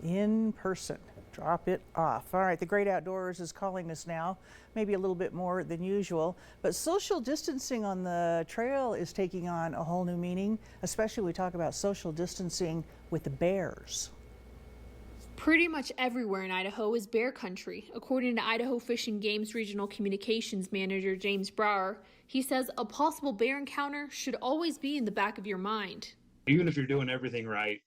in person. Drop it off. All right, the Great Outdoors is calling us now, maybe a little bit more than usual, but social distancing on the trail is taking on a whole new meaning, especially when we talk about social distancing with the bears. Pretty much everywhere in Idaho is bear country, according to Idaho Fish and Game's Regional Communications Manager James Brower. He says a possible bear encounter should always be in the back of your mind. Even if you're doing everything right,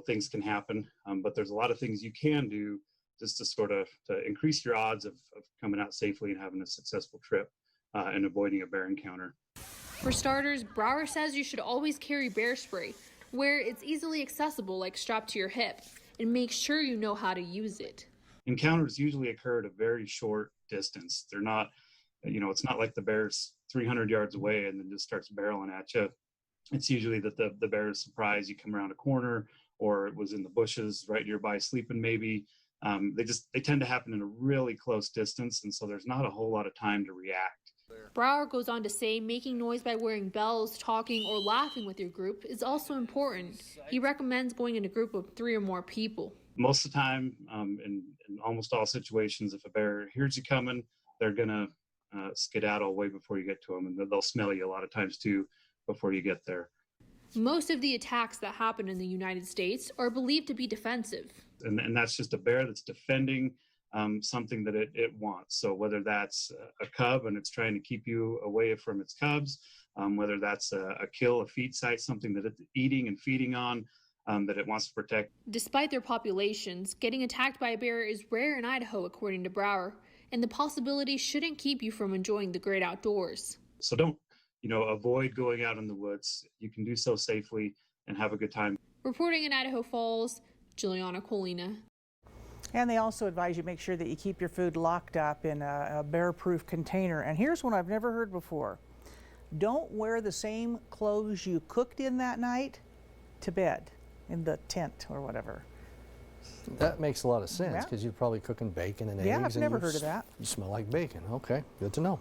things can happen, but there's a lot of things you can do just to sort of to increase your odds of coming out safely and having a successful trip and avoiding a bear encounter. For starters, Brower says you should always carry bear spray, where it's easily accessible, like strapped to your hip, and make sure you know how to use it. Encounters usually occur at a very short distance. They're not, it's not like the bear's 300 yards away and then just starts barreling at you. It's usually that the bear is surprised, you come around a corner, or it was in the bushes right nearby sleeping maybe. They tend to happen in a really close distance, and so there's not a whole lot of time to react. Brower goes on to say making noise by wearing bells, talking, or laughing with your group is also important. He recommends going in a group of 3 or more people. Most of the time, in almost all situations, if a bear hears you coming, they're going to skedaddle way before you get to them, and they'll smell you a lot of times too before you get there. Most of the attacks that happen in the United States are believed to be defensive. And that's just a bear that's defending something that it wants. So whether that's a cub and it's trying to keep you away from its cubs, whether that's a kill, a feed site, something that it's eating and feeding on, that it wants to protect. Despite their populations, getting attacked by a bear is rare in Idaho, according to Brower, and the possibility shouldn't keep you from enjoying the great outdoors. So don't, avoid going out in the woods. You can do so safely and have a good time. Reporting in Idaho Falls, Juliana Colina. And they also advise you make sure that you keep your food locked up in a bear-proof container. And here's one I've never heard before. Don't wear the same clothes you cooked in that night to bed in the tent or whatever. That makes a lot of sense because you're probably cooking bacon and eggs. Yeah, I've never heard of that. You smell like bacon. Okay, good to know.